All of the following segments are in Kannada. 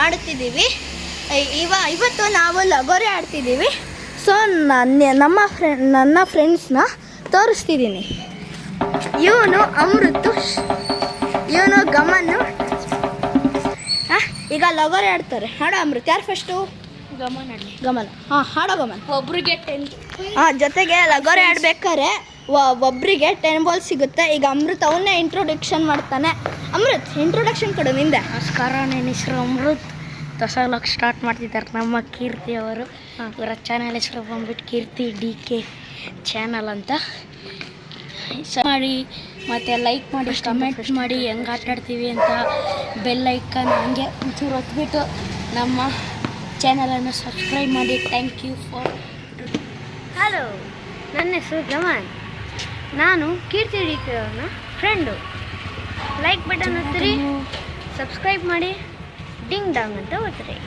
ಆಡುತ್ತಿದ್ದೀವಿ. ಇವತ್ತು ನಾವು ಲಗೋರಿ ಆಡ್ತಿದ್ದೀವಿ. ಸೊ ನನ್ನ ಫ್ರೆಂಡ್ಸ್ನ ತೋರಿಸ್ತಿದ್ದೀನಿ. ಇವನು ಅಮೃತು, ಇವನು ಗಮನ್. ಈಗ ಲಗೋರಿ ಆಡ್ತಾರೆ. ಹಾಡೋ ಅಮೃತ್. ಯಾರು ಫಸ್ಟು? ಗಮನ್. ಹಾಡೋ ಗಮನ್. ಒಬ್ರಿಗೆ 10. ಜೊತೆಗೆ ಲಗೋರಿ ಆಡ್ಬೇಕಾದ್ರೆ ಒಬ್ಬರಿಗೆ 10 ಬಾಲ್ ಸಿಗುತ್ತೆ. ಈಗ ಅಮೃತ್ ಅವನ್ನೇ ಇಂಟ್ರೊಡಕ್ಷನ್ ಮಾಡ್ತಾನೆ. ಅಮೃತ್, ಇಂಟ್ರೊಡಕ್ಷನ್ ಕೊಡು ನಿಂದೆ. ನಮಸ್ಕಾರ, ನನ್ನ ಹೆಸರು ಅಮೃತ್. ಹೊಸಲಾಗಿ ಸ್ಟಾರ್ಟ್ ಮಾಡ್ತಿದ್ದಾರೆ ನಮ್ಮ ಕೀರ್ತಿ ಅವರು. ಇವರ ಚಾನಲ್ ಹೆಸರು ಬಂದ್ಬಿಟ್ಟು ಕೀರ್ತಿ DK ಚಾನಲ್ ಅಂತ. ಮಾಡಿ ಮತ್ತು ಲೈಕ್ ಮಾಡಿ, ಕಮೆಂಟ್ ಮಾಡಿ, ಹೆಂಗೆ ಆಟಾಡ್ತೀವಿ ಅಂತ ಬೆಲ್ ಐಕನ್ ಹಂಗೆ ಒಂಚೂರು ಹೊತ್ಬಿಟ್ಟು ನಮ್ಮ ಚಾನಲನ್ನು ಸಬ್ಸ್ಕ್ರೈಬ್ ಮಾಡಿ. Thank you for. ಹಲೋ, ನನ್ನ ಹೆಸರು ಗಮನ್. ನಾನು ಕೀರ್ತಿ DK ಅವ್ರನ್ನ ಫ್ರೆಂಡು. ಲೈಕ್ ಬಟನ್ ಒತ್ತಿರಿ, ಸಬ್ಸ್ಕ್ರೈಬ್ ಮಾಡಿ, ಡಿಂಗ್ ಡಾಂಗ್ ಅಂತ ಒತ್ತಿರಿ.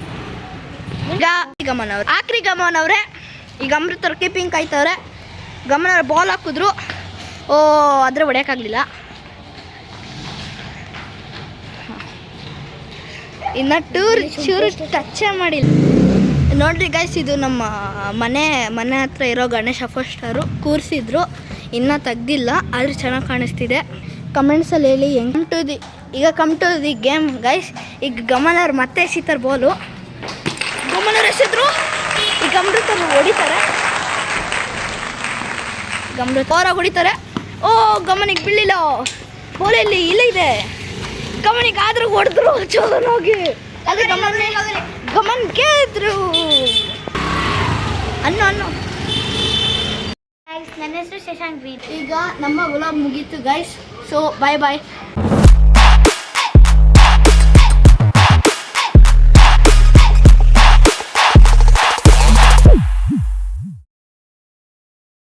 ಈಗ ಗಮನ್ ಅವ್ರು ಆಕ್ರಿ. ಗಮನ್ ಅವರೇ, ಈಗ ಅಮೃತ್ ಅವ್ರು ಕೀಪಿಂಗ್ ಕಾಯ್ತವ್ರೆ. ಗಮನ್ ಅವ್ರು ಬಾಲ್ ಹಾಕಿದ್ರು. ಆದರೆ ಹೊಡೆಯೋಕ್ಕಾಗಲಿಲ್ಲ. ಇನ್ನು ಚೂರು ಟಚ್ಚೇ ಮಾಡಿಲ್ಲ. ನೋಡ್ರಿ ಗೈಸ್, ಇದು ನಮ್ಮ ಮನೆ ಹತ್ರ ಇರೋ ಗಣೇಶ ಫಸ್ಟರು ಕೂರಿಸಿದ್ರು. ಇನ್ನೂ ತೆಗ್ದಿಲ್ಲ, ಆದರೆ ಚೆನ್ನಾಗಿ ಕಾಣಿಸ್ತಿದೆ. ಕಮೆಂಟ್ಸಲ್ಲಿ ಹೇಳಿ ಹೆಂಗೆ. Come to the game guys. ಈಗ ಗಮನ್ ಅವ್ರು ಮತ್ತೆ ಎಸಿತಾರೆ ಬಾಲು. ಗಮನ್ ಅವ್ರು ಎಸೆದ್ರು. ಈಗ ಅಮೃತ್ ಅವ್ರು ಹೊಡಿತಾರೆ. ಹೊರಗೆ ಹೊಡಿತಾರೆ. ಗಮನಿಗೆ ಬೀಳಿಲ್ಲ. ಬೋಲಲ್ಲಿ ಇಲ್ಲ ಇದೆ. ಗಮನಿಗೆ ಆದ್ರೂ ಹೊಡೆದ್ರು ಚೋದನೋಗಿ. ಅದು ಗಮನ್ ಕೇಳಿದ್ರು. ಅನ್ನೋ ನನ್ನ ಹೆಸರು ಶಶಾಂಕ್. ಈಗ ನಮ್ಮ ವ್ಲಾಗ್ ಮುಗೀತು ಗೈಸ್. So bye.